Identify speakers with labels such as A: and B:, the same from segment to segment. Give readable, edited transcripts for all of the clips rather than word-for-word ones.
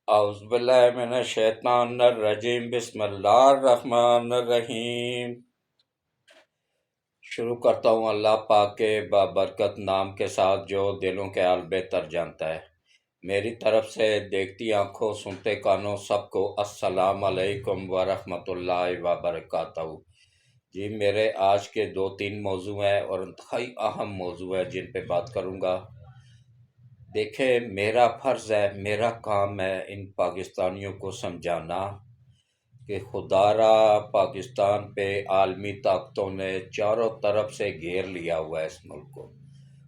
A: اعوذ باللہ من الشیطان الرجیم، بسم اللہ الرحمن الرحیم۔ شروع کرتا ہوں اللہ پاک کے بابرکت نام کے ساتھ جو دلوں کے حال بہتر جانتا ہے۔ میری طرف سے دیکھتی آنکھوں سنتے کانوں سب کو السلام علیکم ورحمۃ اللہ وبرکاتہ۔ جی میرے آج کے 2-3 موضوع ہیں اور انتہائی اہم موضوع ہے جن پہ بات کروں گا۔ دیکھیں، میرا فرض ہے، میرا کام ہے ان پاکستانیوں کو سمجھانا کہ خدا را پاکستان پہ عالمی طاقتوں نے چاروں طرف سے گھیر لیا ہوا ہے اس ملک کو۔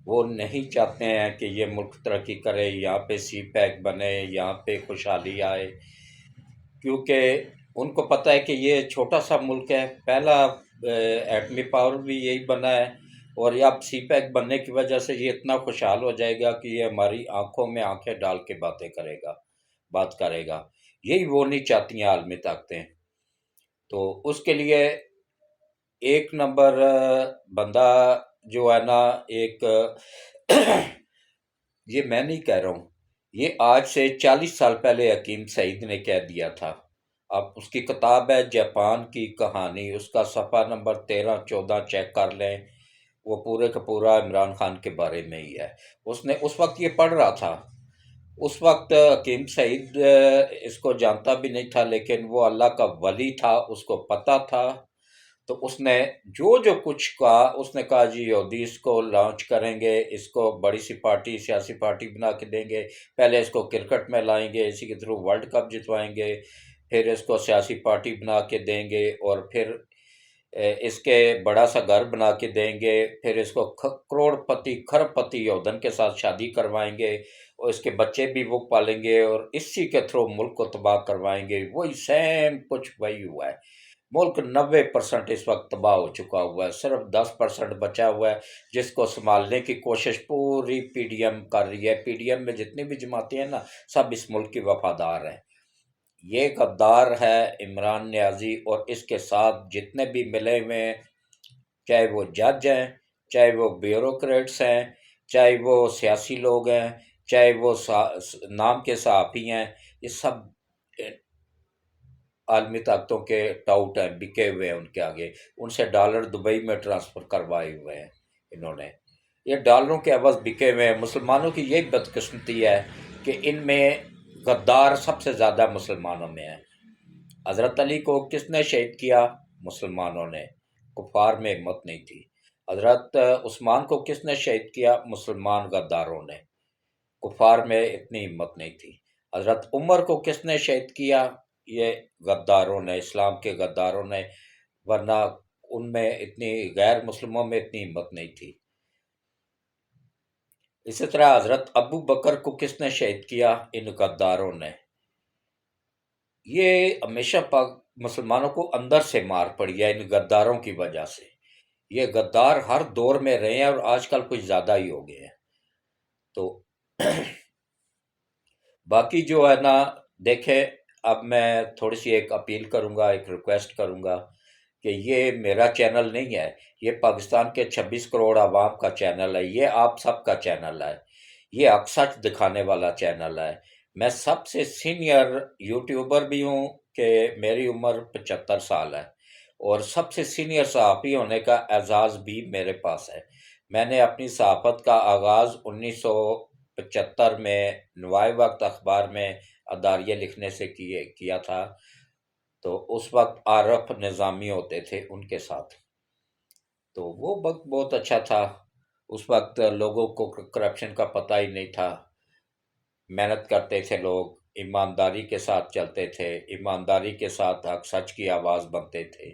A: وہ نہیں چاہتے ہیں کہ یہ ملک ترقی کرے، یہاں پہ سی پیک بنے، یہاں پہ خوشحالی آئے، کیونکہ ان کو پتہ ہے کہ یہ چھوٹا سا ملک ہے، پہلا ایٹمی پاور بھی یہی بنا ہے، اور یہ اب سی پیک بننے کی وجہ سے یہ اتنا خوشحال ہو جائے گا کہ یہ ہماری آنکھوں میں آنکھیں ڈال کے بات کرے گا۔ یہی وہ نہیں چاہتی ہیں عالمی طاقتیں۔ تو اس کے لیے ایک نمبر بندہ جو ہے نا، ایک یہ میں نہیں کہہ رہا ہوں، یہ آج سے 40 سال پہلے حکیم سعید نے کہہ دیا تھا۔ اب اس کی کتاب ہے جاپان کی کہانی، اس کا صفحہ نمبر 13-14 چیک کر لیں، وہ پورے کا پورا عمران خان کے بارے میں ہی ہے۔ اس نے اس وقت یہ پڑھ رہا تھا، اس وقت حکیم سعید اس کو جانتا بھی نہیں تھا، لیکن وہ اللہ کا ولی تھا، اس کو پتہ تھا۔ تو اس نے جو کچھ کہا، اس نے کہا جی یہودی اس کو لانچ کریں گے، اس کو بڑی سی پارٹی، سیاسی پارٹی بنا کے دیں گے، پہلے اس کو کرکٹ میں لائیں گے، اسی کے تھرو ورلڈ کپ جتوائیں گے، پھر اس کو سیاسی پارٹی بنا کے دیں گے، اور پھر اس کے بڑا سا گھر بنا کے دیں گے، پھر اس کو کروڑ پتی کھرب پتی یودن کے ساتھ شادی کروائیں گے، اور اس کے بچے بھی وہ پالیں گے، اور اسی کے تھرو ملک کو تباہ کروائیں گے۔ وہی سیم کچھ وہی ہوا ہے۔ ملک 90% اس وقت تباہ ہو چکا ہوا ہے، صرف 10% بچا ہوا ہے جس کو سنبھالنے کی کوشش پوری پی ڈی ایم کر رہی ہے۔ پی ڈی ایم میں جتنی بھی جماعتیں ہیں نا، سب اس ملک کی وفادار ہیں۔ یہ غدار ہے عمران نیازی اور اس کے ساتھ جتنے بھی ملے ہوئے ہیں، چاہے وہ جج ہیں، چاہے وہ بیوروکریٹس ہیں، چاہے وہ سیاسی لوگ ہیں، چاہے وہ نام کے صحافی ہیں، یہ سب عالمی طاقتوں کے ٹاؤٹ ہیں، بکے ہوئے ہیں ان کے آگے۔ ان سے ڈالر دبئی میں ٹرانسفر کروائے ہوئے ہیں انہوں نے، یہ ڈالروں کے عوض بکے ہوئے ہیں۔ مسلمانوں کی یہی بدقسمتی ہے کہ ان میں غدار سب سے زیادہ مسلمانوں میں ہے۔ حضرت علی کو کس نے شہید کیا؟ مسلمانوں نے، کفار میں ہمت نہیں تھی۔ حضرت عثمان کو کس نے شہید کیا؟ مسلمان غداروں نے، کفار میں اتنی ہمت نہیں تھی۔ حضرت عمر کو کس نے شہید کیا؟ یہ غداروں نے، اسلام کے غداروں نے، ورنہ ان میں اتنی غیر مسلموں میں اتنی ہمت نہیں تھی۔ اسی طرح حضرت ابو بکر کو کس نے شہید کیا؟ ان غداروں نے۔ یہ ہمیشہ مسلمانوں کو اندر سے مار پڑی ہے ان غداروں کی وجہ سے۔ یہ غدار ہر دور میں رہے ہیں اور آج کل کچھ زیادہ ہی ہو گئے ہیں۔ تو باقی جو ہے نا، دیکھیں، اب میں تھوڑی سی ایک اپیل کروں گا، ایک ریکویسٹ کروں گا کہ یہ میرا چینل نہیں ہے، یہ پاکستان کے 26 کروڑ عوام کا چینل ہے، یہ آپ سب کا چینل ہے، یہ حق سچ دکھانے والا چینل ہے۔ میں سب سے سینئر یوٹیوبر بھی ہوں کہ میری عمر 75 سال ہے، اور سب سے سینئر صحافی ہونے کا اعزاز بھی میرے پاس ہے۔ میں نے اپنی صحافت کا آغاز 1975 میں نوائے وقت اخبار میں اداریہ لکھنے سے کیا تھا، تو اس وقت عارف نظامی ہوتے تھے ان کے ساتھ، تو وہ وقت بہت اچھا تھا۔ اس وقت لوگوں کو کرپشن کا پتہ ہی نہیں تھا، محنت کرتے تھے لوگ، ایمانداری کے ساتھ چلتے تھے، ایمانداری کے ساتھ حق سچ کی آواز بنتے تھے،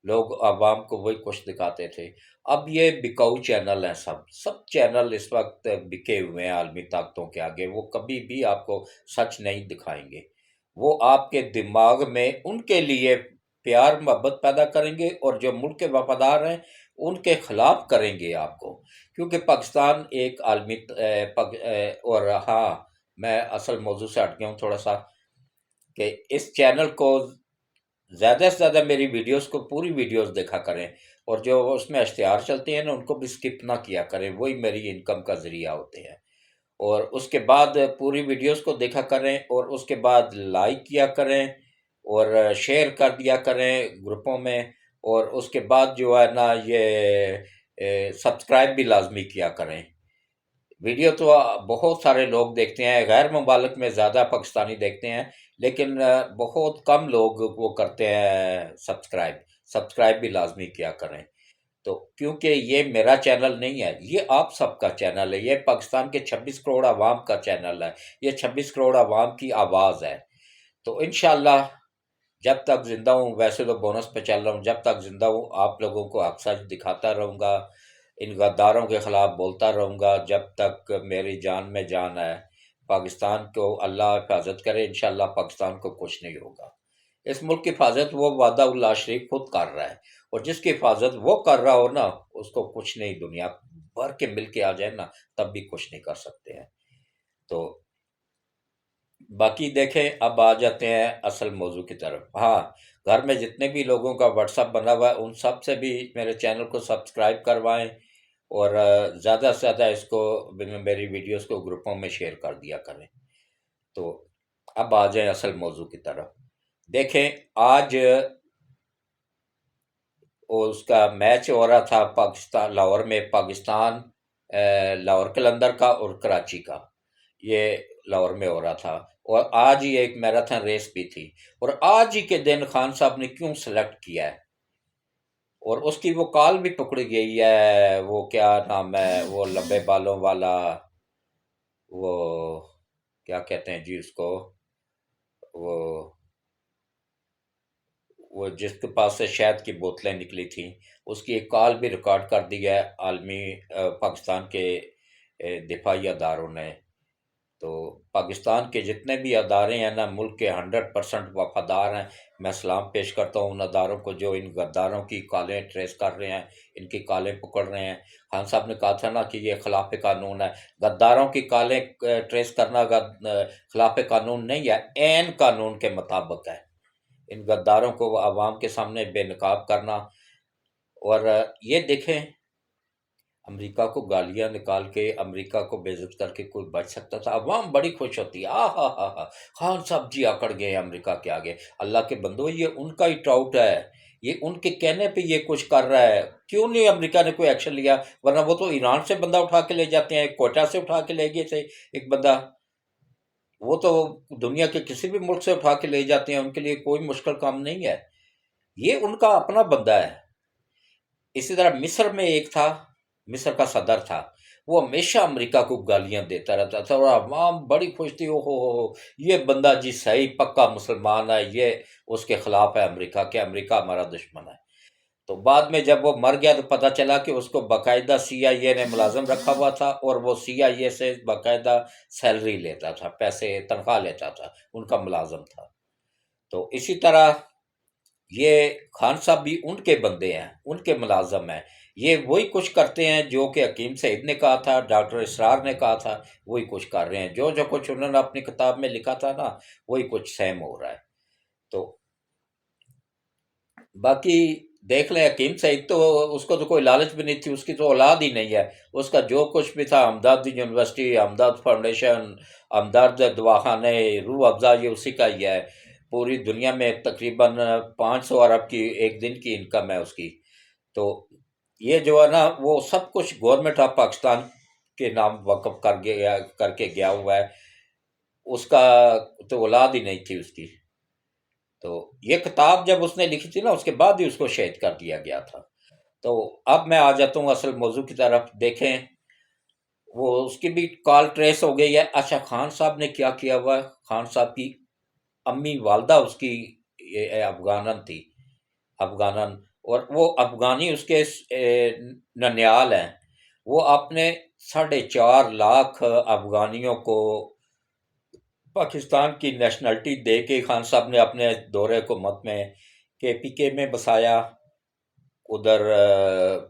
A: لوگ عوام کو وہی کچھ دکھاتے تھے۔ اب یہ بکاؤ چینل ہیں، سب چینل اس وقت بکے ہوئے ہیں عالمی طاقتوں کے آگے، وہ کبھی بھی آپ کو سچ نہیں دکھائیں گے، وہ آپ کے دماغ میں ان کے لیے پیار محبت پیدا کریں گے، اور جو ملک کے وفادار ہیں ان کے خلاف کریں گے آپ کو، کیونکہ پاکستان ایک عالمی اور ہاں، میں اصل موضوع سے ہٹ گیا ہوں تھوڑا سا، کہ اس چینل کو زیادہ سے زیادہ میری ویڈیوز کو پوری ویڈیوز دیکھا کریں، اور جو اس میں اشتہار چلتے ہیں نا ان کو بھی سکپ نہ کیا کریں، وہی میری انکم کا ذریعہ ہوتے ہیں۔ اور اس کے بعد پوری ویڈیوز کو دیکھا کریں، اور اس کے بعد لائک کیا کریں اور شیئر کر دیا کریں گروپوں میں، اور اس کے بعد جو ہے نا یہ سبسکرائب بھی لازمی کیا کریں۔ ویڈیو تو بہت سارے لوگ دیکھتے ہیں، غیر ممالک میں زیادہ پاکستانی دیکھتے ہیں، لیکن بہت کم لوگ وہ کرتے ہیں سبسکرائب بھی لازمی کیا کریں۔ تو کیونکہ یہ میرا چینل نہیں ہے، یہ آپ سب کا چینل ہے، یہ پاکستان کے 26 کروڑ عوام کا چینل ہے، یہ 26 کروڑ عوام کی آواز ہے۔ تو انشاءاللہ جب تک زندہ ہوں، ویسے تو بونس پہ چل رہا ہوں، جب تک زندہ ہوں آپ لوگوں کو حق سچ دکھاتا رہوں گا، ان غداروں کے خلاف بولتا رہوں گا جب تک میری جان میں جان ہے۔ پاکستان کو اللہ حفاظت کرے، انشاءاللہ پاکستان کو کچھ نہیں ہوگا۔ اس ملک کی حفاظت وہ وعدہ اللہ شریف خود کر رہا ہے، اور جس کی حفاظت وہ کر رہا ہو نا، اس کو کچھ نہیں، دنیا بھر کے مل کے آ جائے نا تب بھی کچھ نہیں کر سکتے ہیں۔ تو باقی دیکھیں، اب آ جاتے ہیں اصل موضوع کی طرف۔ ہاں، گھر میں جتنے بھی لوگوں کا واٹس ایپ بنا ہوا ہے ان سب سے بھی میرے چینل کو سبسکرائب کروائیں، اور زیادہ سے زیادہ اس کو، میری ویڈیوز کو گروپوں میں شیئر کر دیا کریں۔ تو اب آ جائیں اصل موضوع کی طرف۔ دیکھیں، آج اس کا میچ ہو رہا تھا پاکستان لاہور میں، پاکستان لاہور قلندر کا اور کراچی کا، یہ لاہور میں ہو رہا تھا، اور آج ہی ایک میراتھن ریس بھی تھی، اور آج ہی کے دن خان صاحب نے کیوں سلیکٹ کیا ہے، اور اس کی وہ کال بھی پکڑی گئی ہے، وہ کیا نام ہے، وہ لمبے بالوں والا، وہ کیا کہتے ہیں جی اس کو، وہ جس کے پاس سے شہد کی بوتلیں نکلی تھیں، اس کی ایک کال بھی ریکارڈ کر دی ہے عالمی پاکستان کے دفاعی اداروں نے۔ تو پاکستان کے جتنے بھی ادارے ہیں نا، ملک کے 100% وفادار ہیں۔ میں سلام پیش کرتا ہوں ان اداروں کو جو ان غداروں کی کالیں ٹریس کر رہے ہیں، ان کی کالیں پکڑ رہے ہیں۔ خان صاحب نے کہا تھا نا کہ یہ خلاف قانون ہے، غداروں کی کالیں ٹریس کرنا خلاف قانون نہیں ہے، عین قانون کے مطابق ہے۔ ان غداروں کو عوام کے سامنے بے نقاب کرنا، اور یہ دیکھیں، امریکہ کو گالیاں نکال کے، امریکہ کو بے عزت کر کے کوئی بچ سکتا تھا؟ عوام بڑی خوش ہوتی ہے، ہاں خان صاحب جی آکڑ گئے امریکہ کے آگے۔ اللہ کے بندو، یہ ان کا ہی ٹراؤٹ ہے، یہ ان کے کہنے پہ یہ کچھ کر رہا ہے۔ کیوں نہیں امریکہ نے کوئی ایکشن لیا؟ ورنہ وہ تو ایران سے بندہ اٹھا کے لے جاتے ہیں، کوئٹہ سے اٹھا کے لے گئے تھے ایک بندہ، وہ تو دنیا کے کسی بھی ملک سے اٹھا کے لے جاتے ہیں، ان کے لیے کوئی مشکل کام نہیں ہے، یہ ان کا اپنا بندہ ہے۔ اسی طرح مصر میں ایک تھا، مصر کا صدر تھا، وہ ہمیشہ امریکہ کو گالیاں دیتا رہتا تھا، اور عوام بڑی خوش تھی، ہو یہ بندہ جی صحیح پکا مسلمان ہے، یہ اس کے خلاف ہے امریکہ کے، امریکہ ہمارا دشمن ہے۔ تو بعد میں جب وہ مر گیا تو پتہ چلا کہ اس کو باقاعدہ سی آئی اے نے ملازم رکھا ہوا تھا، اور وہ سی آئی اے سے باقاعدہ سیلری لیتا تھا، پیسے تنخواہ لیتا تھا، ان کا ملازم تھا۔ تو اسی طرح یہ خان صاحب بھی ان کے بندے ہیں، ان کے ملازم ہیں، یہ وہی کچھ کرتے ہیں جو کہ حکیم سعید نے کہا تھا، ڈاکٹر اسرار نے کہا تھا، وہی کچھ کر رہے ہیں، جو کچھ انہوں نے اپنی کتاب میں لکھا تھا نا، وہی کچھ سیم ہو رہا ہے۔ تو باقی دیکھ لیں، حکیم سعید تو اس کو تو کوئی لالچ بھی نہیں تھی، اس کی تو اولاد ہی نہیں ہے، اس کا جو کچھ بھی تھا، امداد یونیورسٹی، امداد فاؤنڈیشن، امداد دواخانے، روح افزا، یہ اسی کا ہی ہے۔ پوری دنیا میں تقریباً 500 ارب کی ایک دن کی انکم ہے اس کی۔ تو یہ جو ہے نا، وہ سب کچھ گورنمنٹ آف پاکستان کے نام وقف کر کے گیا ہوا ہے، اس کا تو اولاد ہی نہیں تھی اس کی۔ تو یہ کتاب جب اس نے لکھی تھی نا، اس کے بعد ہی اس کو شہید کر دیا گیا تھا۔ تو اب میں آ جاتا ہوں اصل موضوع کی طرف۔ دیکھیں، وہ اس کی بھی کال ٹریس ہو گئی ہے۔ اچھا، خان صاحب نے کیا کیا ہوا ہے؟ خان صاحب کی امی والدہ اس کی افغانن تھی، افغانن، اور وہ افغانی اس کے ننیال ہیں۔ وہ اپنے 4.5 لاکھ افغانیوں کو پاکستان کی نیشنلٹی دے کے خان صاحب نے اپنے دور حکومت میں کے پی کے میں بسایا، ادھر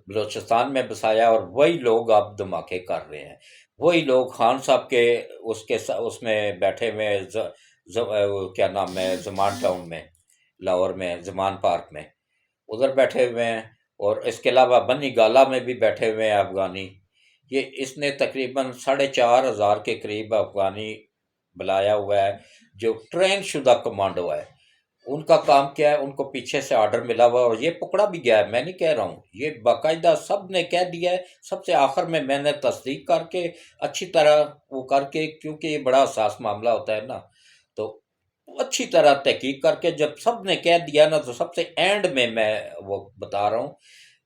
A: بلوچستان میں بسایا، اور وہی لوگ اب دھماکے کر رہے ہیں، وہی لوگ خان صاحب کے اس میں بیٹھے ہوئے، کیا نام ہے، زمان ٹاؤن میں، لاہور میں، زمان پارک میں، ادھر بیٹھے ہوئے ہیں، اور اس کے علاوہ بنی گالا میں بھی بیٹھے ہوئے ہیں افغانی۔ یہ اس نے تقریباً 4,500 کے قریب افغانی بلایا ہوا ہے جو ٹرین شدہ کمانڈو ہے۔ ان کا کام کیا ہے، ان کو پیچھے سے آرڈر ملا ہوا، اور یہ پکڑا بھی گیا ہے، میں نہیں کہہ رہا ہوں، یہ باقاعدہ سب نے کہہ دیا ہے۔ سب سے آخر میں نے تصدیق کر کے اچھی طرح وہ کر کے، کیونکہ یہ بڑا حساس معاملہ ہوتا ہے نا، تو اچھی طرح تحقیق کر کے جب سب نے کہہ دیا نا، تو سب سے اینڈ میں وہ بتا رہا ہوں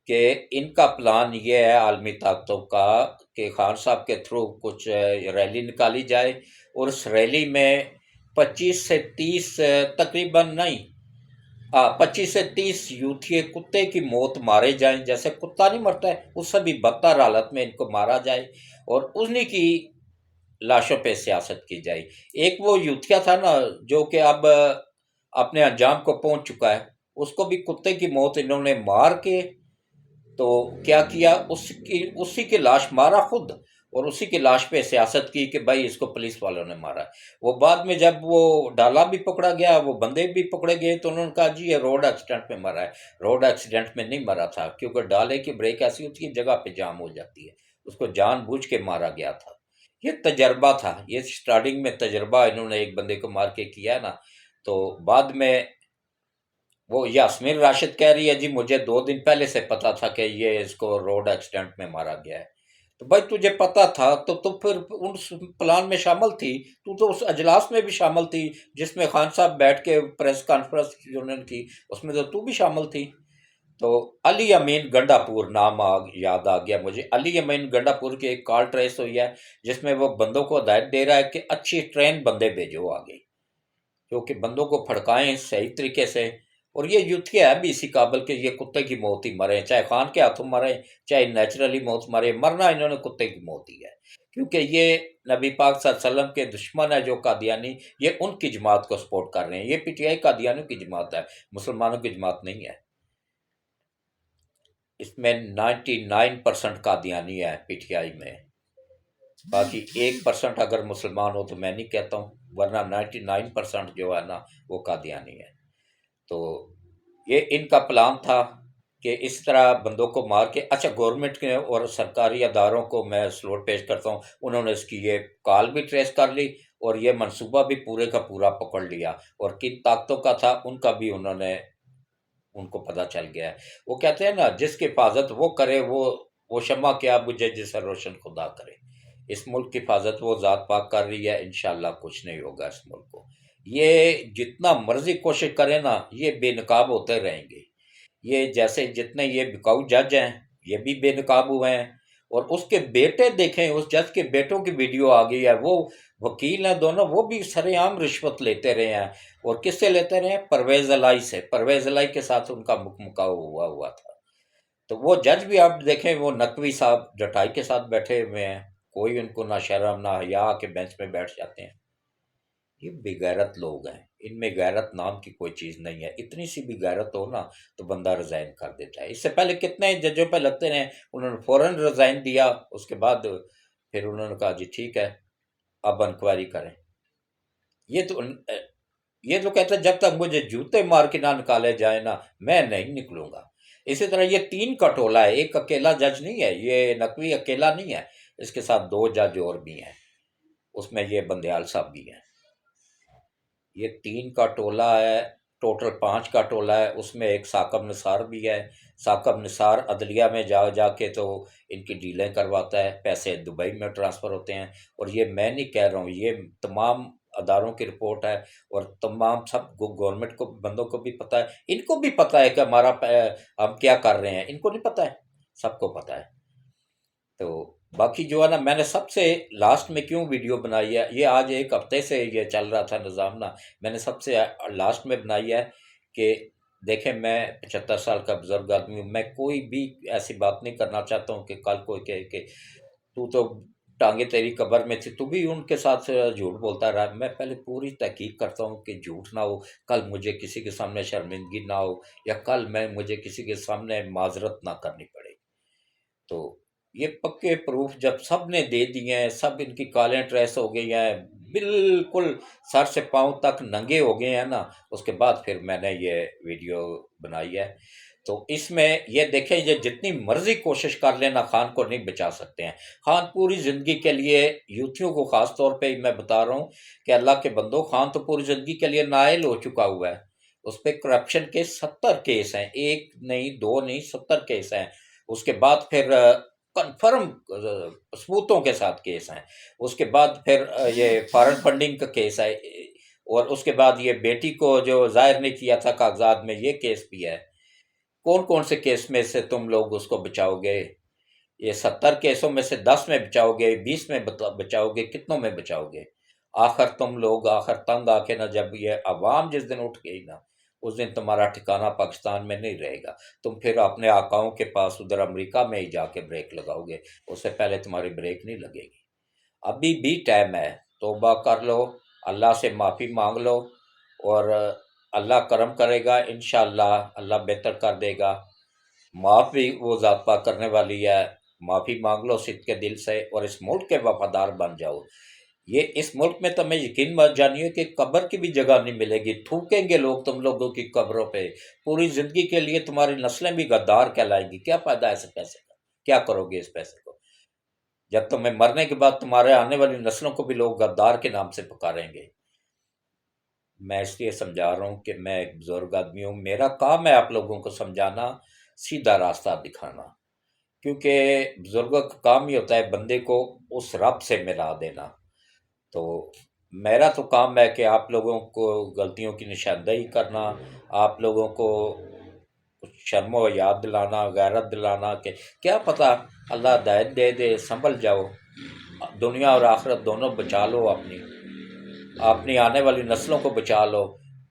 A: کہ ان کا پلان یہ ہے عالمی طاقتوں کا کہ خان صاحب کے تھرو کچھ ریلی نکالی جائے، اور اس ریلی میں 25 سے 30 تقریباً نہیں 25 سے 30 یوتھی کتے کی موت مارے جائیں، جیسے کتا نہیں مرتا ہے اس سے بھی بدتر حالت میں ان کو مارا جائے، اور انہی کی لاشوں پہ سیاست کی جائے۔ ایک وہ یوتھیا تھا نا جو کہ اب اپنے انجام کو پہنچ چکا ہے، اس کو بھی کتے کی موت انہوں نے مار کے تو کیا کیا، اسی کی لاش مارا خود، اور اسی کی لاش پہ سیاست کی کہ بھائی اس کو پولیس والوں نے مارا ہے۔ وہ بعد میں جب وہ ڈالا بھی پکڑا گیا، وہ بندے بھی پکڑے گئے، تو انہوں نے کہا جی یہ روڈ ایکسیڈنٹ میں مرا ہے۔ روڈ ایکسیڈنٹ میں نہیں مرا تھا، کیونکہ ڈالے کی بریک ایسی ہوتی ہے جگہ پہ جام ہو جاتی ہے، اس کو جان بوجھ کے مارا گیا تھا۔ یہ تجربہ تھا، یہ سٹارٹنگ میں تجربہ انہوں نے ایک بندے کو مار کے کیا ہے نا، تو بعد میں وہ یاسمین راشد کہہ رہی ہے جی مجھے 2 دن پہلے سے پتا تھا کہ یہ اس کو روڈ ایکسیڈنٹ میں مارا گیا ہے۔ تو بھائی تجھے پتا تھا تو پھر اس پلان میں شامل تھی، تو اس اجلاس میں بھی شامل تھی جس میں خان صاحب بیٹھ کے پریس کانفرنس جو انہوں نے کی، اس میں تو بھی شامل تھی۔ تو علی امین گنڈا پور نام یاد آ گیا مجھے، علی امین گنڈا پور کی ایک کال ٹریس ہوئی ہے جس میں وہ بندوں کو ہدایت دے رہا ہے کہ اچھی ٹرین بندے بھیجو آگے، جو کہ بندوں کو پھڑکائیں صحیح طریقے سے۔ اور یہ یوتھیا ہے بھی اسی قابل کہ یہ کتے کی موت ہی مرے، چاہے خان کے ہاتھوں مرے چاہے نیچرلی موت مرے، مرنا انہوں نے کتے کی موت ہی ہے، کیونکہ یہ نبی پاک صلی اللہ علیہ وسلم کے دشمن ہے جو قادیانی، یہ ان کی جماعت کو سپورٹ کر رہے ہیں۔ یہ پی ٹی آئی قادیانیوں کی جماعت ہے، مسلمانوں کی جماعت نہیں ہے۔ اس میں 99% قادیانی ہے پی ٹی آئی میں، باقی 1% اگر مسلمان ہو تو میں نہیں کہتا ہوں، ورنہ 99% جو ہے نا وہ قادیانی ہے۔ تو یہ ان کا پلان تھا کہ اس طرح بندوں کو مار کے، اچھا گورنمنٹ کے اور سرکاری اداروں کو میں سلوٹ پیش کرتا ہوں، انہوں نے اس کی یہ کال بھی ٹریس کر لی اور یہ منصوبہ بھی پورے کا پورا پکڑ لیا، اور کن طاقتوں کا تھا ان کا بھی ان کو پتہ چل گیا ہے۔ وہ کہتے ہیں نا جس کی حفاظت وہ کرے وہ شمع کیا بجھے جسے روشن خدا کرے۔ اس ملک کی حفاظت وہ ذات پاک کر رہی ہے، انشاءاللہ کچھ نہیں ہوگا اس ملک کو۔ یہ جتنا مرضی کوشش کرے نا یہ بے نقاب ہوتے رہیں گے۔ یہ جیسے جتنے یہ بکاؤ جج ہیں یہ بھی بے نقاب ہوئے ہیں، اور اس کے بیٹے دیکھیں، اس جج کے بیٹوں کی ویڈیو آ گئی ہے، وہ وکیل ہیں دونوں، وہ بھی سر عام رشوت لیتے رہے ہیں، اور کس سے لیتے رہے ہیں؟ پرویز الہی سے، پرویز الہی کے ساتھ ان کا مکاؤ ہوا تھا۔ تو وہ جج بھی آپ دیکھیں، وہ نقوی صاحب جٹائی کے ساتھ بیٹھے ہوئے ہیں، کوئی ان کو نہ شرم نہ حیا کے بینچ میں بیٹھ جاتے ہیں۔ یہ بے غیرت لوگ ہیں، ان میں غیرت نام کی کوئی چیز نہیں ہے۔ اتنی سی بھی غیرت ہو نا تو بندہ ریزائن کر دیتا ہے۔ اس سے پہلے کتنے ججوں پہ لگتے رہے، انہوں نے فوراً ریزائن دیا، اس کے بعد پھر انہوں نے کہا جی ٹھیک ہے اب انکوائری کریں۔ یہ تو کہتے ہیں جب تک مجھے جوتے مار کے نہ نکالے جائیں نا میں نہیں نکلوں گا۔ اسی طرح یہ 3 کا ٹولہ ہے، ایک اکیلا جج نہیں ہے، یہ نقوی اکیلا نہیں ہے، اس کے ساتھ 2 جج اور بھی ہیں، اس میں یہ بندیال صاحب بھی ہیں۔ یہ 3 کا ٹولہ ہے، ٹوٹل 5 کا ٹولہ ہے، اس میں ایک ثاقب نثار بھی ہے۔ ثاقب نثار عدلیہ میں جا کے تو ان کی ڈیلیں کرواتا ہے، پیسے دبئی میں ٹرانسفر ہوتے ہیں، اور یہ میں نہیں کہہ رہا ہوں، یہ تمام اداروں کی رپورٹ ہے، اور تمام سب گورنمنٹ کو بندوں کو بھی پتہ ہے، ان کو بھی پتہ ہے کہ ہم کیا کر رہے ہیں، ان کو نہیں پتہ ہے، سب کو پتہ ہے۔ تو باقی جو ہے نا میں نے سب سے لاسٹ میں کیوں ویڈیو بنائی ہے، یہ آج 1 ہفتے سے یہ چل رہا تھا نظام نا، میں نے سب سے لاسٹ میں بنائی ہے کہ دیکھیں میں 75 سال کا بزرگ آدمی ہوں، میں کوئی بھی ایسی بات نہیں کرنا چاہتا ہوں کہ کل کوئی کہے کہ تو ٹانگیں تیری قبر میں تھی، تو بھی ان کے ساتھ جھوٹ بولتا رہا۔ میں پہلے پوری تحقیق کرتا ہوں کہ جھوٹ نہ ہو، کل مجھے کسی کے سامنے شرمندگی نہ ہو، یا کل مجھے کسی کے سامنے معذرت نہ کرنی پڑے۔ تو یہ پکے پروف جب سب نے دے دیے ہیں، سب ان کی کالیں ٹریس ہو گئی ہیں، بالکل سر سے پاؤں تک ننگے ہو گئے ہیں نا، اس کے بعد پھر میں نے یہ ویڈیو بنائی ہے۔ تو اس میں یہ دیکھیں یہ جتنی مرضی کوشش کر لینا خان کو نہیں بچا سکتے ہیں۔ خان پوری زندگی کے لیے، یوتھیوں کو خاص طور پہ میں بتا رہا ہوں کہ اللہ کے بندو، خان تو پوری زندگی کے لیے نائل ہو چکا ہوا ہے۔ اس پہ کرپشن کے 70 کیس ہیں، ایک نہیں دو نہیں 70 کیس ہیں۔ اس کے بعد پھر کنفرم ثبوتوں کے ساتھ کیس ہیں۔ اس کے بعد پھر یہ فارن فنڈنگ کا کیس ہے، اور اس کے بعد یہ بیٹی کو جو ظاہر نہیں کیا تھا کاغذات میں، یہ کیس بھی ہے۔ کون کون سے کیس میں سے تم لوگ اس کو بچاؤ گے؟ یہ 70 کیسوں میں سے 10 میں بچاؤ گے، 20 میں بچاؤ گے، کتنوں میں بچاؤ گے؟ آخر تم لوگ تنگ آ کے نا، جب یہ عوام جس دن اٹھ گئی نا، اس دن تمہارا ٹھکانہ پاکستان میں نہیں رہے گا۔ تم پھر اپنے آقاؤں کے پاس ادھر امریکہ میں ہی جا کے بریک لگاؤ گے، اس سے پہلے تمہاری بریک نہیں لگے گی۔ ابھی بھی ٹائم ہے، توبہ کر لو، اللہ سے معافی مانگ لو، اور اللہ کرم کرے گا انشاءاللہ، اللہ بہتر کر دے گا۔ معاف بھی وہ ذات پاک کرنے والی ہے۔ معافی مانگ لو صدق کے دل سے، اور اس ملک کے وفادار بن جاؤ۔ یہ اس ملک میں تمہیں یقین مت جانیے کہ قبر کی بھی جگہ نہیں ملے گی، تھوکیں گے لوگ تم لوگوں کی قبروں پہ پوری زندگی کے لیے۔ تمہاری نسلیں بھی غدار کہلائیں گی۔ کیا فائدہ ہے اس پیسے کا؟ کیا کرو گے اس پیسے کو جب تمہیں مرنے کے بعد تمہارے آنے والی نسلوں کو بھی لوگ غدار کے نام سے پکاریں گے؟ میں اس لیے سمجھا رہا ہوں کہ میں ایک بزرگ آدمی ہوں، میرا کام ہے آپ لوگوں کو سمجھانا، سیدھا راستہ دکھانا، کیونکہ بزرگوں کا کام ہی ہوتا ہے بندے کو اس رب سے ملا دینا۔ تو میرا تو کام ہے کہ آپ لوگوں کو غلطیوں کی نشاندہی کرنا، آپ لوگوں کو شرم و یاد دلانا، غیرت دلانا، کہ کیا پتہ اللہ ہدایت دے دے، سنبھل جاؤ، دنیا اور آخرت دونوں بچا لو، اپنی آنے والی نسلوں کو بچا لو۔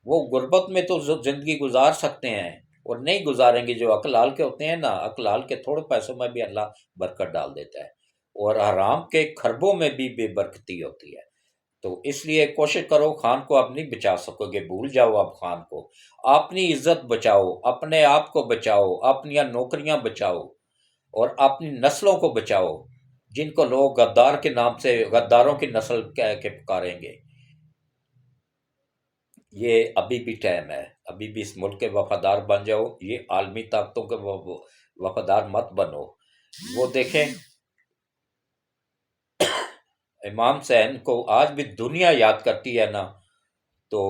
A: وہ غربت میں تو زندگی گزار سکتے ہیں، اور نہیں گزاریں گے جو عقل حال کے ہوتے ہیں نا، عقل حال کے تھوڑے پیسوں میں بھی اللہ برکت ڈال دیتا ہے، اور حرام کے خربوں میں بھی بے برکتی ہوتی ہے۔ تو اس لیے کوشش کرو، خان کو اب نہیں بچا سکو گے، بھول جاؤ اب خان کو۔ اپنی عزت بچاؤ، اپنے آپ کو بچاؤ، اپنی نوکریاں بچاؤ، اور اپنی نسلوں کو بچاؤ، جن کو لوگ غدار کے نام سے، غداروں کی نسل کہہ کے پکاریں گے۔ یہ ابھی بھی ٹائم ہے، ابھی بھی اس ملک کے وفادار بن جاؤ، یہ عالمی طاقتوں کے وفادار مت بنو۔ وہ دیکھیں امام حسین کو آج بھی دنیا یاد کرتی ہے نا، تو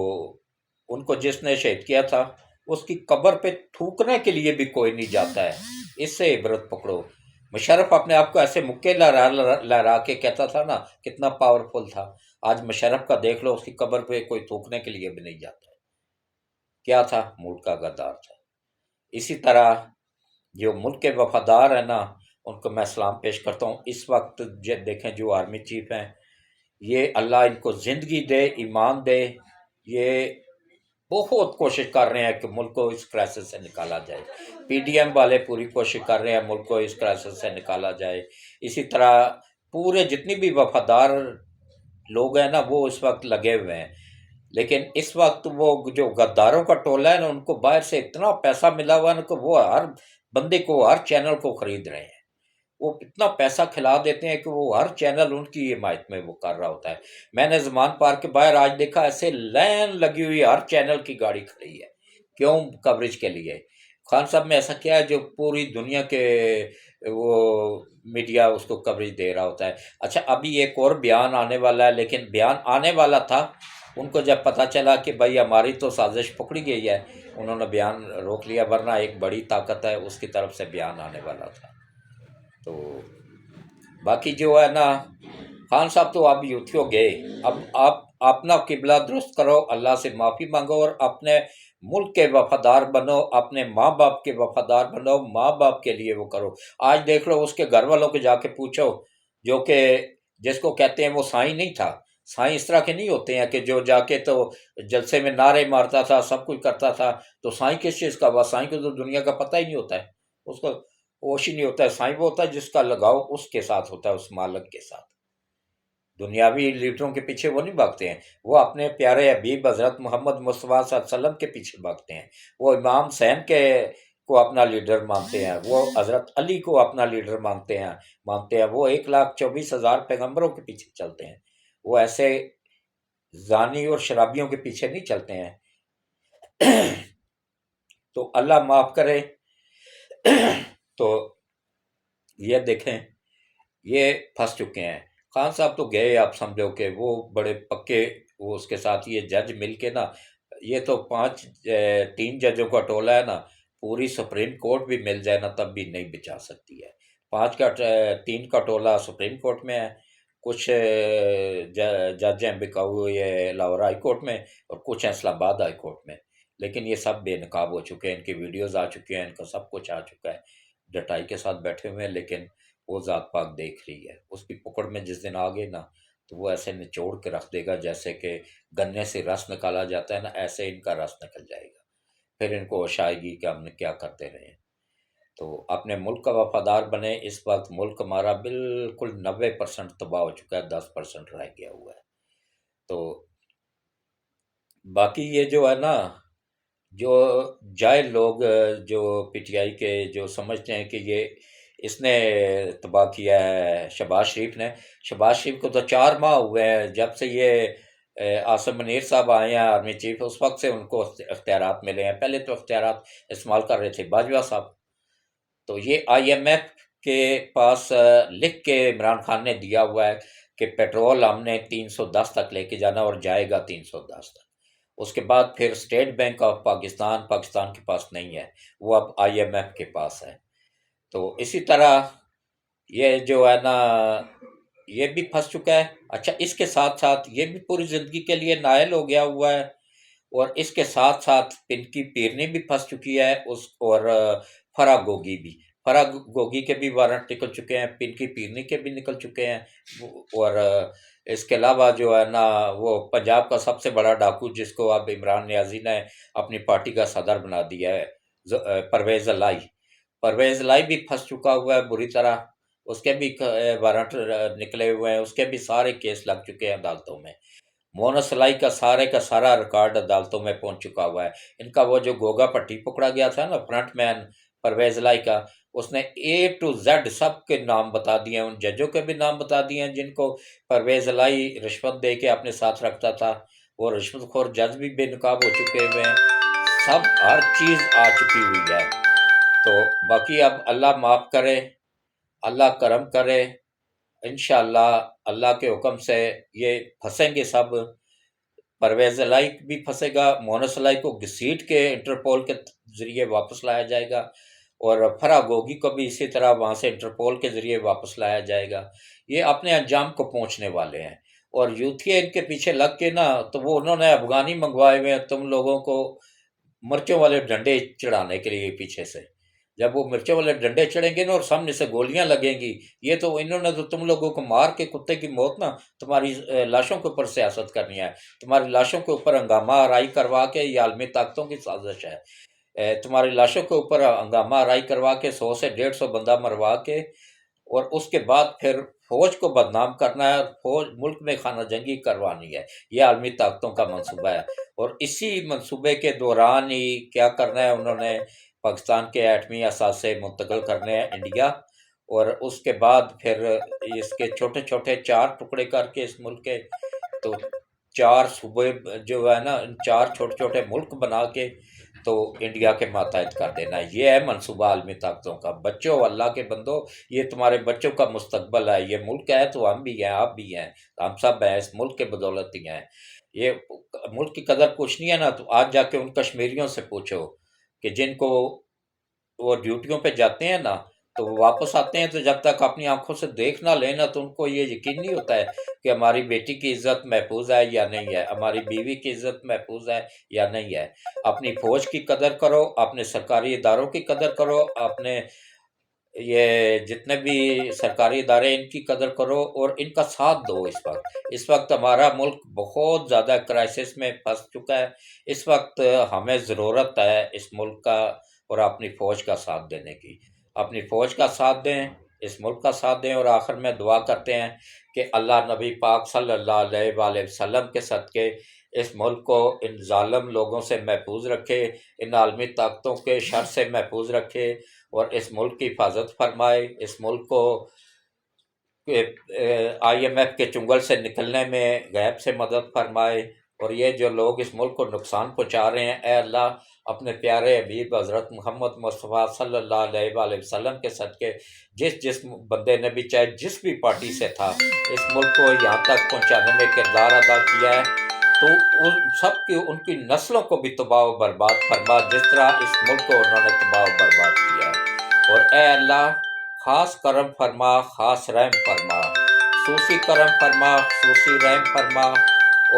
A: ان کو جس نے شہید کیا تھا اس کی قبر پہ تھوکنے کے لیے بھی کوئی نہیں جاتا ہے۔ اس سے عبرت پکڑو۔ مشرف اپنے آپ کو ایسے مکے لہرا کے کہتا تھا نا، کتنا پاورفل تھا۔ آج مشرف کا دیکھ لو، اس کی قبر پہ کوئی تھوکنے کے لیے بھی نہیں جاتا ہے۔ کیا تھا؟ ملک کا غدار تھا۔ اسی طرح جو ملک کے وفادار ہیں نا، ان کو میں سلام پیش کرتا ہوں۔ اس وقت دیکھیں جو آرمی چیف ہیں، یہ اللہ ان کو زندگی دے، ایمان دے، یہ بہت کوشش کر رہے ہیں کہ ملک کو اس کرائسس سے نکالا جائے۔ پی ڈی ایم والے پوری کوشش کر رہے ہیں ملک کو اس کرائسس سے نکالا جائے۔ اسی طرح پورے جتنی بھی وفادار لوگ ہیں نا، وہ اس وقت لگے ہوئے ہیں۔ لیکن اس وقت وہ جو غداروں کا ٹولہ ہے نا، ان کو باہر سے اتنا پیسہ ملا ہوا ہے کہ وہ ہر بندے کو، ہر چینل کو خرید رہے ہیں۔ وہ اتنا پیسہ کھلا دیتے ہیں کہ وہ ہر چینل ان کی حمایت میں وہ کر رہا ہوتا ہے۔ میں نے زمان پارک کے باہر آج دیکھا، ایسے لائن لگی ہوئی، ہر چینل کی گاڑی کھڑی ہے۔ کیوں؟ کوریج کے لیے۔ خان صاحب نے ایسا کیا ہے جو پوری دنیا کے وہ میڈیا اس کو کوریج دے رہا ہوتا ہے۔ اچھا، ابھی ایک اور بیان آنے والا ہے، لیکن بیان آنے والا تھا، ان کو جب پتہ چلا کہ بھائی ہماری تو سازش پکڑی گئی ہے، انہوں نے بیان روک لیا، ورنہ ایک بڑی طاقت ہے اس کی طرف سے بیان آنے والا تھا۔ تو باقی جو ہے نا، خان صاحب تو اب یوتھی ہو گئے، اب آپ اپنا قبلہ درست کرو، اللہ سے معافی مانگو، اور اپنے ملک کے وفادار بنو، اپنے ماں باپ کے وفادار بنو، ماں باپ کے لیے وہ کرو۔ آج دیکھ لو، اس کے گھر والوں کے جا کے پوچھو، جو کہ جس کو کہتے ہیں وہ سائیں نہیں تھا۔ سائیں اس طرح کے نہیں ہوتے ہیں کہ جو جا کے تو جلسے میں نعرے مارتا تھا، سب کچھ کرتا تھا۔ تو سائیں کس چیز کا ہوا؟ سائیں کو تو دنیا کا پتہ ہی نہیں ہوتا ہے، اس کو ہوش ہی نہیں ہوتا ہے۔ سائیں وہ ہوتا ہے جس کا لگاؤ اس کے ساتھ ہوتا ہے، اس مالک کے ساتھ۔ دنیاوی لیڈروں کے پیچھے وہ نہیں بھاگتے ہیں، وہ اپنے پیارے حبیب حضرت محمد مصطفیٰ صلی اللہ علیہ وسلم کے پیچھے بھاگتے ہیں۔ وہ امام حسین کو اپنا لیڈر مانتے ہیں، وہ حضرت علی کو اپنا لیڈر مانتے ہیں، وہ 1,24,000 پیغمبروں کے پیچھے چلتے ہیں۔ وہ ایسے زانی اور شرابیوں کے پیچھے نہیں چلتے ہیں۔ تو اللہ معاف کرے، تو یہ دیکھیں، یہ پھنس چکے ہیں۔ خان صاحب تو گئے، آپ سمجھو کہ وہ بڑے پکے، وہ اس کے ساتھ یہ جج مل کے نا، یہ تو 3 ججوں کا ٹولہ ہے نا، پوری سپریم کورٹ بھی مل جائے نا تب بھی نہیں بچا سکتی ہے۔ 3 کا ٹولہ سپریم کورٹ میں ہے، کچھ جج ہیں بکا ہوئے لاہور ہائی کورٹ میں، اور کچھ ہیں اسلام آباد ہائی کورٹ میں، لیکن یہ سب بے نقاب ہو چکے ہیں، ان کی ویڈیوز آ چکے ہیں، ان کا سب کچھ آ چکا ہے، ڈٹائی کے ساتھ بیٹھے ہوئے ہیں، لیکن وہ ذات پاک دیکھ رہی ہے۔ اس کی پکڑ میں جس دن آگے نا، تو وہ ایسے نچوڑ کے رکھ دے گا جیسے کہ گنے سے رس نکالا جاتا ہے نا، ایسے ان کا رس نکل جائے گا۔ پھر ان کو ہوش آئے گی کہ ہم نے کیا کرتے رہے ہیں۔ تو اپنے ملک کا وفادار بنے۔ اس وقت ملک ہمارا بالکل 90% تباہ ہو چکا ہے، 10% رہ گیا ہوا ہے۔ تو باقی یہ جو ہے نا، جو جاہل لوگ، جو پی ٹی آئی کے، جو سمجھتے ہیں کہ یہ اس نے تباہ کیا ہے شہباز شریف نے۔ شہباز شریف کو تو 4 ماہ ہوئے ہیں جب سے یہ عاصم منیر صاحب آئے ہیں آرمی چیف، اس وقت سے ان کو اختیارات ملے ہیں۔ پہلے تو اختیارات استعمال کر رہے تھے باجوہ صاحب۔ تو یہ آئی ایم ایف کے پاس لکھ کے عمران خان نے دیا ہوا ہے کہ پیٹرول ہم نے 310 تک لے کے جانا، اور جائے گا 310 تک۔ اس کے بعد پھر اسٹیٹ بینک آف پاکستان کے پاس نہیں ہے، وہ اب آئی ایم ایف کے پاس ہے۔ تو اسی طرح یہ جو ہے نا، یہ بھی پھنس چکا ہے۔ اچھا، اس کے ساتھ ساتھ یہ بھی پوری زندگی کے لیے نائل ہو گیا ہوا ہے، اور اس کے ساتھ ساتھ پنکی پیرنی بھی پھنس چکی ہے، اور فرا گوگی بھی۔ فرا گوگی کے بھی وارنٹ نکل چکے ہیں، پنکی پیرنی کے بھی نکل چکے ہیں، اور اس کے علاوہ جو ہے نا، وہ پنجاب کا سب سے بڑا ڈاکو جس کو اب عمران نیازی نے اپنی پارٹی کا صدر بنا دیا ہے، پرویز الہی۔ پرویز الہی بھی پھنس چکا ہوا ہے بری طرح، اس کے بھی وارنٹ نکلے ہوئے ہیں، اس کے بھی سارے کیس لگ چکے ہیں عدالتوں میں۔ مونس الہی کا سارا ریکارڈ عدالتوں میں پہنچ چکا ہوا ہے۔ ان کا وہ جو گوگا پٹی پکڑا گیا تھا نا، فرنٹ مین پرویز الہی کا، اس نے اے ٹو زیڈ سب کے نام بتا دیے ہیں، ان ججوں کے بھی نام بتا دیے ہیں جن کو پرویز الہی رشوت دے کے اپنے ساتھ رکھتا تھا۔ وہ رشوت خور جج بھی بے نقاب ہو چکے ہوئے ہیں، سب ہر چیز آ چکی ہوئی ہے۔ تو باقی اب اللہ معاف کرے، اللہ کرم کرے، انشاءاللہ اللہ کے حکم سے یہ پھنسیں گے سب۔ پرویز الہی بھی پھنسے گا، مونس الہی کو گھسیٹ کے انٹرپول کے ذریعے واپس لایا جائے گا، اور فرا گوگی کو بھی اسی طرح وہاں سے انٹرپول کے ذریعے واپس لایا جائے گا۔ یہ اپنے انجام کو پہنچنے والے ہیں، اور یوتھیے ان کے پیچھے لگ کے نا، تو وہ انہوں نے افغانی منگوائے ہوئے ہیں تم لوگوں کو مرچوں والے ڈنڈے چڑھانے کے لیے پیچھے سے۔ جب وہ مرچوں والے ڈنڈے چڑھیں گے نا اور سامنے سے گولیاں لگیں گی، یہ تو انہوں نے تو تم لوگوں کو مار کے کتے کی موت نا، تمہاری لاشوں کے اوپر سیاست کرنی ہے، تمہاری لاشوں کے اوپر ہنگامہ آرائی کروا کے، یہ عالمی طاقتوں کی سازش ہے، تمہاری لاشوں کے اوپر ہنگامہ آرائی کروا کے 100 سے 150 بندہ مروا کے، اور اس کے بعد پھر فوج کو بدنام کرنا ہے، اور فوج ملک میں خانہ جنگی کروانی ہے۔ یہ عالمی طاقتوں کا منصوبہ ہے، اور اسی منصوبے کے دوران ہی کیا کرنا ہے، انہوں نے پاکستان کے ایٹمی اثاثے منتقل کرنے ہیں انڈیا، اور اس کے بعد پھر اس کے چھوٹے چھوٹے 4 ٹکڑے کر کے اس ملک کے، تو 4 صوبے جو ہے نا، 4 چھوٹے چھوٹے ملک بنا کے تو انڈیا کے ماتحت کر دینا ہے۔ یہ ہے منصوبہ عالمی طاقتوں کا۔ بچوں، اللہ کے بندو، یہ تمہارے بچوں کا مستقبل ہے۔ یہ ملک ہے تو ہم بھی ہیں، آپ بھی ہیں، ہم سب ہیں، اس ملک کے بدولت ہی ہیں۔ یہ ملک کی قدر پوچھنی ہے نا، تو آج جا کے ان کشمیریوں سے پوچھو کہ جن کو وہ ڈیوٹیوں پہ جاتے ہیں نا، تو وہ واپس آتے ہیں، تو جب تک اپنی آنکھوں سے دیکھ نہ لینا، تو ان کو یہ یقین نہیں ہوتا ہے کہ ہماری بیٹی کی عزت محفوظ ہے یا نہیں ہے، ہماری بیوی کی عزت محفوظ ہے یا نہیں ہے۔ اپنی فوج کی قدر کرو، اپنے سرکاری اداروں کی قدر کرو، اپنے یہ جتنے بھی سرکاری ادارے ان کی قدر کرو، اور ان کا ساتھ دو۔ اس وقت ہمارا ملک بہت زیادہ کرائسس میں پھنس چکا ہے۔ اس وقت ہمیں ضرورت ہے اس ملک کا اور اپنی فوج کا ساتھ دینے کی۔ اپنی فوج کا ساتھ دیں، اس ملک کا ساتھ دیں، اور آخر میں دعا کرتے ہیں کہ اللہ نبی پاک صلی اللہ علیہ وآلہ وسلم کے صدقے اس ملک کو ان ظالم لوگوں سے محفوظ رکھے، ان عالمی طاقتوں کے شر سے محفوظ رکھے، اور اس ملک کی حفاظت فرمائے، اس ملک کو آئی ایم ایف کے چنگل سے نکلنے میں غیب سے مدد فرمائے، اور یہ جو لوگ اس ملک کو نقصان پہنچا رہے ہیں، اے اللہ اپنے پیارے حبیب حضرت محمد مصطفیٰ صلی اللہ علیہ وآلہ وسلم کے صدقے جس بندے نے بھی چاہے جس بھی پارٹی سے تھا اس ملک کو یہاں تک پہنچانے میں کردار ادا کیا ہے، تو ان سب کی ان کی نسلوں کو بھی تباہ و برباد فرما جس طرح اس ملک کو انہوں نے تباہ و برباد کیا ہے۔ اور اے اللہ خاص کرم فرما، خاص رحم فرما، خصوصی کرم فرما، خصوصی رحم فرما،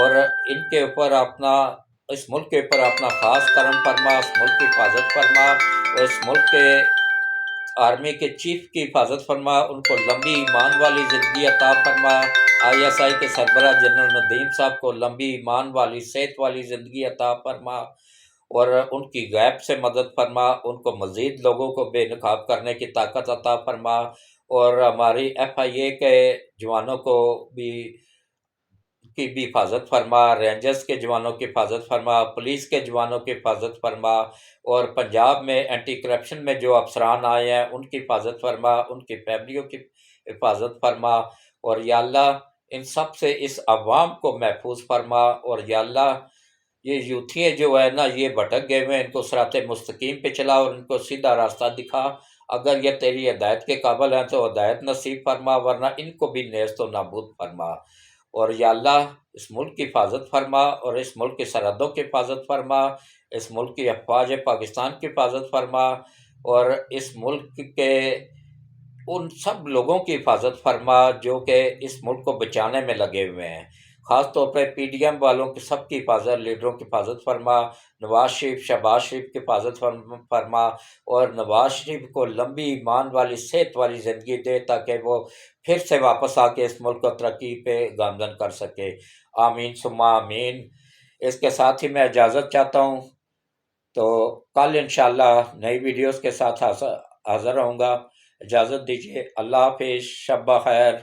A: اور ان کے اوپر اپنا اس ملک کے اوپر اپنا خاص کرم فرما، اس ملک کی حفاظت فرما، اور اس ملک کے آرمی کے چیف کی حفاظت فرما، ان کو لمبی ایمان والی زندگی عطا فرما، آئی ایس آئی کے سربراہ جنرل ندیم صاحب کو لمبی ایمان والی صحت والی زندگی عطا فرما، اور ان کی غیب سے مدد فرما، ان کو مزید لوگوں کو بے نقاب کرنے کی طاقت عطا فرما، اور ہماری ایف آئی اے کے جوانوں کو بھی کی بھی حفاظت فرما، رینجرز کے جوانوں کی حفاظت فرما، پولیس کے جوانوں کی حفاظت فرما، اور پنجاب میں اینٹی کرپشن میں جو افسران آئے ہیں ان کی حفاظت فرما، ان کی فیملیوں کی حفاظت فرما، اور یا اللہ ان سب سے اس عوام کو محفوظ فرما، اور یا اللہ یہ یوتھیے جو ہے نا یہ بھٹک گئے ہوئے ہیں، ان کو صراط مستقیم پہ چلا اور ان کو سیدھا راستہ دکھا، اگر یہ تیری ہدایت کے قابل ہیں تو ہدایت نصیب فرما، ورنہ ان کو بھی نیست و نابود فرما، اور یا اللہ اس ملک کی حفاظت فرما، اور اس ملک کی سرحدوں کی حفاظت فرما، اس ملک کی افواج پاکستان کی حفاظت فرما، اور اس ملک کے ان سب لوگوں کی حفاظت فرما جو کہ اس ملک کو بچانے میں لگے ہوئے ہیں، خاص طور پہ پی ڈی ایم والوں کی سب کی حفاظت، لیڈروں کی حفاظت فرما، نواز شریف شہباز شریف کی حفاظت فرما، اور نواز شریف کو لمبی ایمان والی صحت والی زندگی دے تاکہ وہ پھر سے واپس آ کے اس ملک کو ترقی پہ گامزن کر سکے، آمین ثم آمین۔ اس کے ساتھ ہی میں اجازت چاہتا ہوں، تو کل انشاءاللہ نئی ویڈیوز کے ساتھ حاضر رہوں گا، اجازت دیجیے، اللہ حافظ، شب بخیر۔